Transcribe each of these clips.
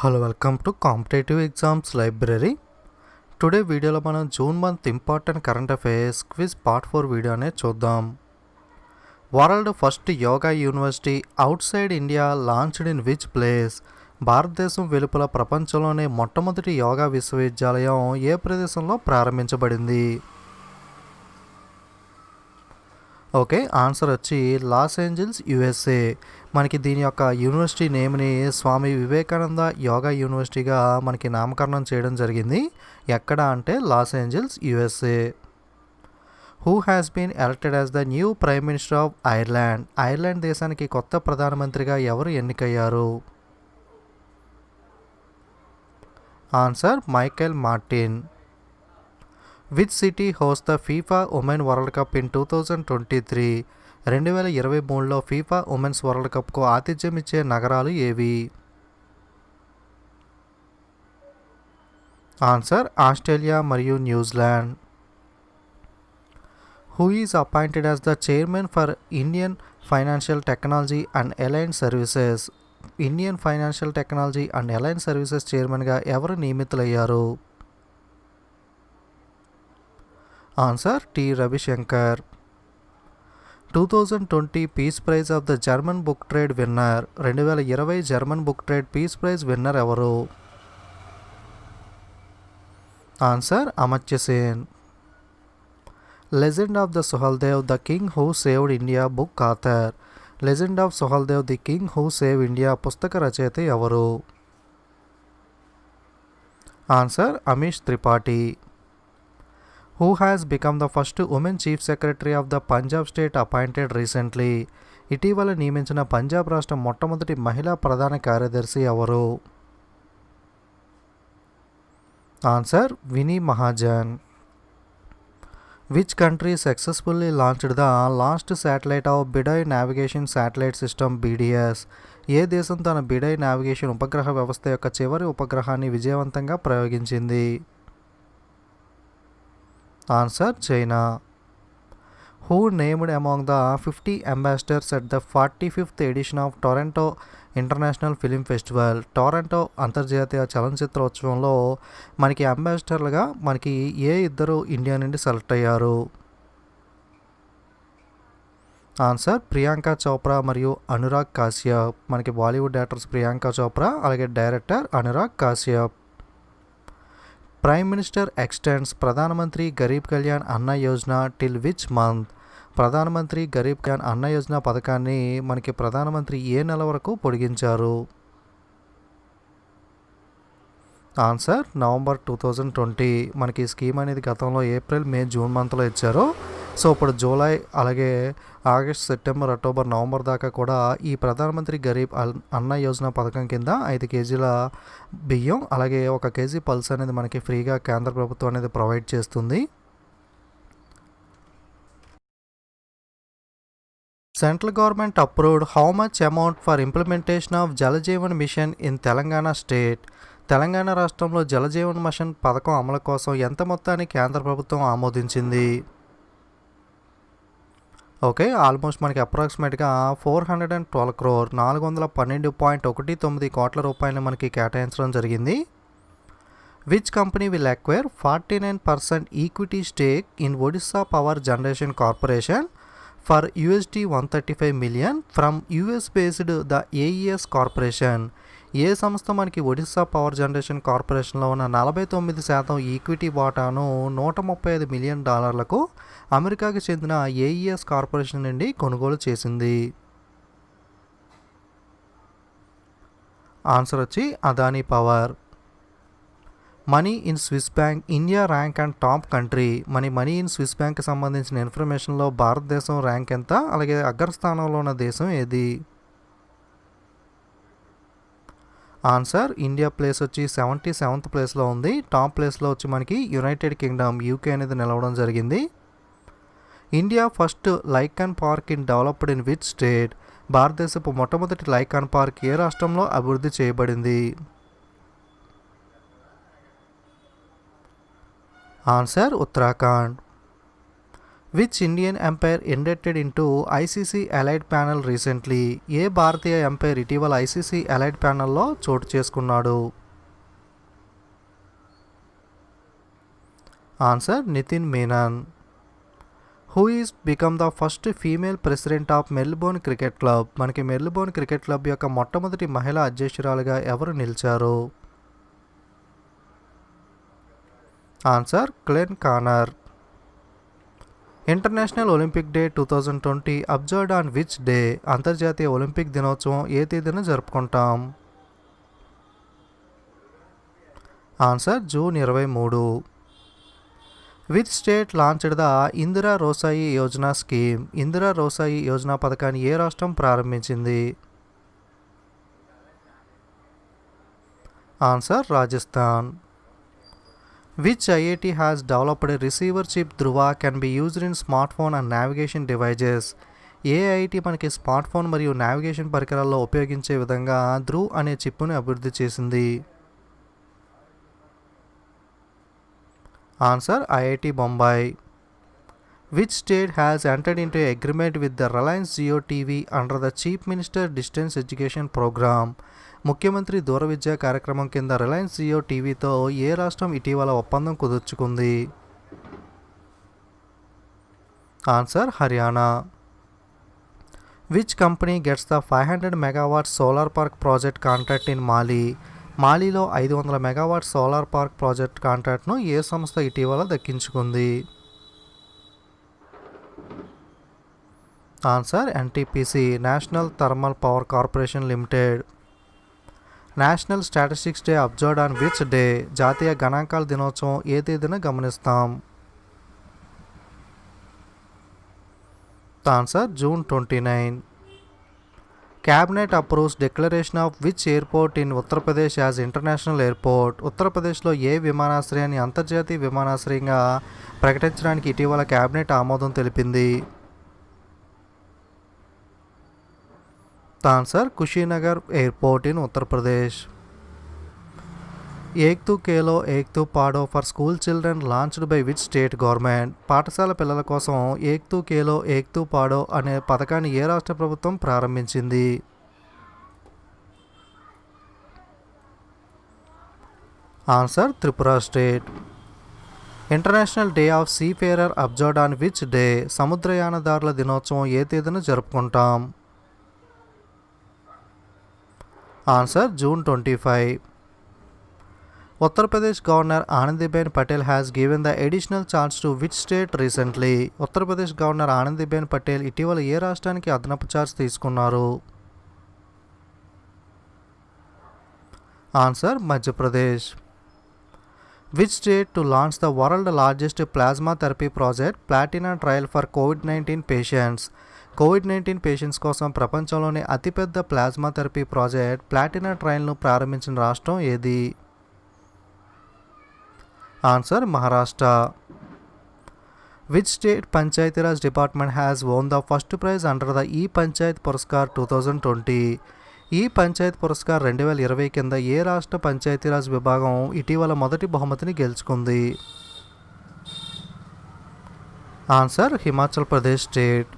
Hello welcome to competitive exams library. Today వీడియోలో మనం June month important current affairs quiz part 4 video అనేది చూద్దాం. World first yoga university outside India launched in which place? భారతదేశం వెలుపల ప్రపంచంలోనే మొట్టమొదటి యోగా విశ్వవిద్యాలయం ఏ ప్రదేశంలో ప్రారంభించబడింది? ఓకే, ఆన్సర్ వచ్చి లాస్ ఏంజల్స్ యుఎస్ఏ. మనకి దీని యొక్క యూనివర్సిటీ నేమ్ని స్వామి వివేకానంద యోగా యూనివర్సిటీగా మనకి నామకరణం చేయడం జరిగింది. ఎక్కడ అంటే Los Angeles USA. Who has been elected as the new prime minister of Ireland? Ireland దేశానికి కొత్త ప్రధానమంత్రిగా ఎవరు ఎన్నికయ్యారు? Answer Michael Martin. Which city host the FIFA women world cup in 2023? 2023లో ఫీఫా ఉమెన్స్ వరల్డ్ కప్కు ఆతిథ్యం ఇచ్చే నగరాలు ఏవి? ఆన్సర్ ఆస్ట్రేలియా మరియు New Zealand. Who is appointed as the chairman for Indian financial technology and aligned services? Indian financial technology and aligned services చైర్మన్గా ఎవరు నియమితులయ్యారు? Answer T Ravishankar. 2020 peace prize of the German book trade winner? 2020 German book trade peace prize winner ఎవరు? Answer Amartya Sen. Legend of the Suheldev the king who saved India book author? Legend of Suheldev the king who save India పుస్తక రచయిత ఎవరు? Answer Amish Tripathi. Who has become the first women chief secretary of the Punjab state appointed recently? ఇటీవల నియమించిన పంజాబ్ రాష్ట్ర మొట్టమొదటి మహిళా ప్రధాన కార్యదర్శి ఎవరు? Answer Vini Mahajan. Which country successfully launched the last satellite of BeiDou navigation satellite system BDS? ఏ దేశం తన బిడై నావిగేషన్ ఉపగ్రహ వ్యవస్థ యొక్క చివరి ఉపగ్రహాన్ని విజయవంతంగా ప్రయోగించింది? Answer China. Who named among the 50 ambassadors at the 45th edition of Toronto international film festival? Toronto అంతర్జాతీయ చలనచిత్రోత్సవంలో మనకి అంబాసిడర్లుగా మనకి ఏ ఇద్దరు ఇండియా నుండి సెలెక్ట్ అయ్యారు? ఆన్సర్ ప్రియాంక చోప్రా మరియు అనురాగ్ కాశ్యప్. మనకి బాలీవుడ్ యాక్టర్స్ ప్రియాంక చోప్రా అలాగే director Anurag Kashyap. Prime minister extends Pradhanmantri Garib Kalyan అన్న యోజన టిల్ విచ్ మంత్? ప్రధానమంత్రి గరీబ్ కళ్యాణ్ అన్న యోజన పథకాన్ని మనకి ప్రధానమంత్రి ఏ నెల వరకు పొడిగించారు? Answer November 2020. మనకి ఈ స్కీమ్ అనేది గతంలో ఏప్రిల్, మే, జూన్ మంత్లో ఇచ్చారు. సో ఇప్పుడు జూలై అలాగే ఆగస్ట్, సెప్టెంబర్, అక్టోబర్, నవంబర్ దాకా కూడా ఈ ప్రధానమంత్రి గరీబ్ అన్న యోజన పథకం కింద 5 కేజీల బియ్యం అలాగే 1 కేజీ పల్స్ అనేది మనకి ఫ్రీగా కేంద్ర ప్రభుత్వం అనేది ప్రొవైడ్ చేస్తుంది. Central government approved how much amount for implementation of Jal Jeevan mission in Telangana state? Telangana రాష్ట్రంలో జలజీవన్ మిషన్ పథకం అమలు కోసం ఎంత మొత్తాన్ని కేంద్ర ప్రభుత్వం ఆమోదించింది? ఓకే, ఆల్మోస్ట్ మనకి అప్రాక్సిమేట్గా 412 crore 412.19 కోట్ల రూపాయలు మనకి కేటాయించడం జరిగింది. Which company will acquire 49% equity stake in Odisha power generation corporation for $135 million from US based the AES corporation? ఏ సంస్థ మనకి ఒడిస్సా పవర్ జనరేషన్ కార్పొరేషన్లో ఉన్న 49% ఈక్విటీ వాటాను $135 million అమెరికాకి చెందిన AES కార్పొరేషన్ నుండి కొనుగోలు చేసింది? ఆన్సర్ వచ్చి Adani power. Money in Swiss bank India rank and top country? Money in Swiss బ్యాంక్కి సంబంధించిన ఇన్ఫర్మేషన్లో భారతదేశం ర్యాంక్ ఎంత అలాగే అగ్రస్థానంలో ఉన్న దేశం ఏది? ఆన్సర్ ఇండియా ప్లేస్ వచ్చి 77th ప్లేస్లో ఉంది. టాప్ ప్లేస్లో వచ్చి మనకి యునైటెడ్ కింగ్డమ్ UK అనేది నిలవడం జరిగింది. India first lichen park in developed in which state? భారతదేశపు మొట్టమొదటి లైకాన్ పార్క్ ఏ రాష్ట్రంలో అభివృద్ధి చేయబడింది? Answer Uttarakhand. Which Indian umpire inducted into ICC elite panel recently? ఏ భారతీయ ఎంపైర్ ఇటీవల ఐసీసీ ఎలైట్ ప్యానెల్లో చోటు చేసుకున్నాడు? Answer Nitin Menon. Who is become the first female president of Melbourne cricket club? మనకి మెల్బోర్న్ క్రికెట్ క్లబ్ యొక్క మొట్టమొదటి మహిళా అధ్యక్షురాలుగా ఎవరు నిలిచారు? Answer Glen Connor. International Olympic day 2020 observed on which day? అంతర్జాతీయ ఒలింపిక్ దినోత్సవం ఏ తేదీన జరుపుకుంటాం? Answer June 23. Which state launched the Indira Rasoi Yojana scheme? Indira Rasoi Yojana పథకాన్ని ఏ రాష్ట్రం ప్రారంభించింది? Answer Rajasthan. Which IIT has developed receiver chip Dhruva can be used in smart phone and navigation devices? ఏ ఐఐటి మనకి స్మార్ట్ ఫోన్ మరియు నావిగేషన్ పరికరాల్లో ఉపయోగించే విధంగా ధృవ్ అనే చిప్ను అభివృద్ధి చేసింది? Answer IIT Bombay. Which state has entered into agreement with the Reliance Jio TV under the chief minister distance education programme? ముఖ్యమంత్రి దూర విద్యా కార్యక్రమం కింద రిలయన్స్ జియో టీవీతో ఏ రాష్ట్రం ఇటీవల ఒప్పందం కుదుర్చుకుంది? Answer Haryana. Which company gets the 500 megawatt solar park project contract in Mali? మాలీలో 500 మెగావాట్ సోలార్ పార్క్ ప్రాజెక్ట్ కాంట్రాక్ట్ను ఏ సంస్థ ఇటీవల దక్కించుకుంది? Answer NTPC, national thermal power corporation limited. National statistics day observed on which day? జాతీయ గణాంకాల దినోత్సవం ఏ తేదీన గమనిస్తాం? Answer June 29. Cabinet approves declaration of which airport in Uttar Pradesh as international airport? ఉత్తరప్రదేశ్లో ఏ విమానాశ్రయాన్ని అంతర్జాతీయ విమానాశ్రయంగా ప్రకటించడానికి ఇటీవల క్యాబినెట్ ఆమోదం తెలిపింది? Answer Kushinagar airport in Uttar Pradesh. Ek Tu Khelo Ek Tu Padho for school children launched by which state government? పాఠశాల పిల్లల కోసం ఏక్ తూ ఖేలో ఏక్ తూ పాడో అనే పథకాన్ని ఏ రాష్ట్ర ప్రభుత్వం ప్రారంభించింది? Answer Tripura state. International day of seafarer observed on which day? సముద్రయానదారుల దినోత్సవం ఏ తేదీన జరుపుకుంటాం? Answer June 25. Uttar Pradesh governor Anandiben Patel has given the additional charge to which state recently? Uttar Pradesh governor Anandiben Patel ఇటీవల ఏ రాష్ట్రానికి అదనపు ఛార్జ్ తీసుకున్నారు? Answer Madhya Pradesh. Which state to launch the world largest plasma therapy project platina trial for కోవిడ్-19 పేషెంట్స్? కోవిడ్-19 పేషెంట్స్ కోసం ప్రపంచంలోనే అతిపెద్ద ప్లాస్మా థెరపీ ప్రాజెక్ట్ ప్లాటినా ట్రయల్ను ప్రారంభించిన రాష్ట్రం ఏది? Answer Maharashtra. Which state Panchayati Raj department has వోన్ the first prize under the ఈ పంచాయత్ పురస్కార్ 2020? ఈ పంచాయత్ పురస్కార్ 2020 కింద ఏ రాష్ట్ర పంచాయతీరాజ్ విభాగం ఇటీవల మొదటి బహుమతిని గెలుచుకుంది? Answer Himachal Pradesh state.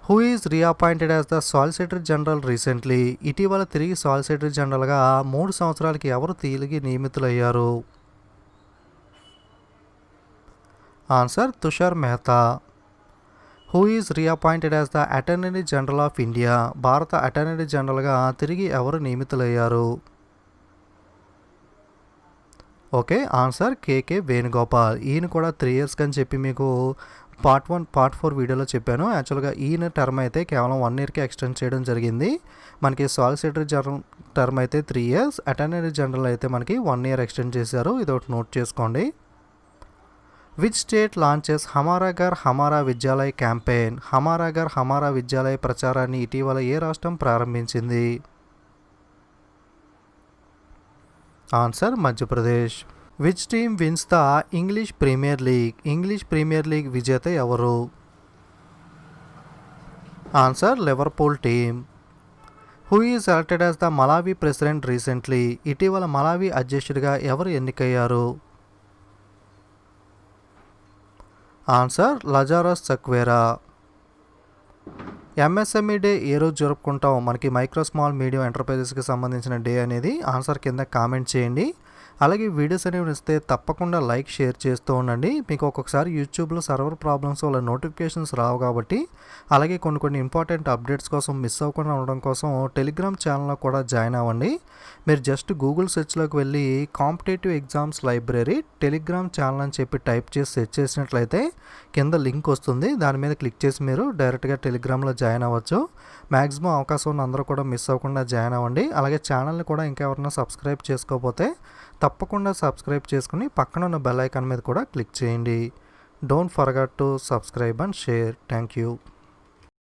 Who is reappointed as the solicitor general recently? ఇటీవల తిరిగి సాలిసిటర్ జనరల్గా 3 సంవత్సరాలకి ఎవరు తిరిగి నియమితులయ్యారు? Answer Tushar Mehta. Who is reappointed as the attorney general of India? భారత అటార్నీ జనరల్గా తిరిగి ఎవరు నియమితులయ్యారు? ఓకే, ఆన్సర్ కేకే వేణుగోపాల్. ఈయన కూడా 3 years అని చెప్పి మీకు పార్ట్ 1 పార్ట్ 4 వీడియోలో చెప్పాను. యాక్చువల్గా ఈయన టర్మ్ అయితే కేవలం 1 yearకి ఎక్స్టెండ్ చేయడం జరిగింది. మనకి సాలిసిటర్ జనరల్ టర్మ్ అయితే 3 years, అటార్నీ జనరల్ అయితే మనకి 1 year ఎక్స్టెండ్ చేశారు. ఇది ఒకటి నోట్ చేసుకోండి. Which state launches Hamara Ghar Hamara Vidyalaya campaign? హమారా ఘర్ హమారా విద్యాలయ్ ప్రచారాన్ని ఇటీవల ఏ రాష్ట్రం ప్రారంభించింది? Answer Madhya Pradesh. Which team wins the English premier league? English premier league విజేత ఎవరు? Answer Liverpool team. Who is elected as the Malawi president recently? ఇటీవల మలావి అధ్యక్షుడిగా ఎవరు ఎన్నికయ్యారు? Answer Lazarus Chakwera. MSME day ఏ రోజు జరుపుకుంటాం? మనకి మైక్రో స్మాల్ మీడియం ఎంటర్ప్రైజెస్కి సంబంధించిన డే అనేది ఆన్సర్ కింద కామెంట్ చేయండి. అలాగే వీడియోస్ అనేవి ఇస్తే తప్పకుండా లైక్ షేర్ చేస్తూ ఉండండి. మీకు ఒక్కొక్కసారి యూట్యూబ్లో సర్వర్ ప్రాబ్లమ్స్ వల్ల నోటిఫికేషన్స్ రావు కాబట్టి, అలాగే కొన్ని ఇంపార్టెంట్ అప్డేట్స్ కోసం మిస్ అవ్వకుండా ఉండడం కోసం టెలిగ్రామ్ ఛానల్లో కూడా జాయిన్ అవ్వండి. మీరు జస్ట్ గూగుల్ సెర్చ్లోకి వెళ్ళి competitive exams library Telegram channel అని చెప్పి టైప్ చేసి సెర్చ్ చేసినట్లయితే కింద లింక్ వస్తుంది. దాని మీద క్లిక్ చేసి మీరు డైరెక్ట్గా టెలిగ్రామ్లో జాయిన్ అవ్వచ్చు. మ్యాక్సిమం అవకాశం ఉన్న అందరూ కూడా మిస్ అవ్వకుండా జాయిన్ అవ్వండి. అలాగే ఛానల్ని కూడా ఇంకా ఎవరైనా సబ్స్క్రైబ్ చేసుకోకపోతే తప్పకుండా సబ్స్క్రైబ్ చేసుకుని పక్కన ఉన్న బెల్ ఐకాన్ మీద కూడా క్లిక్ చేయండి. Don't forget to subscribe and share. Thank you.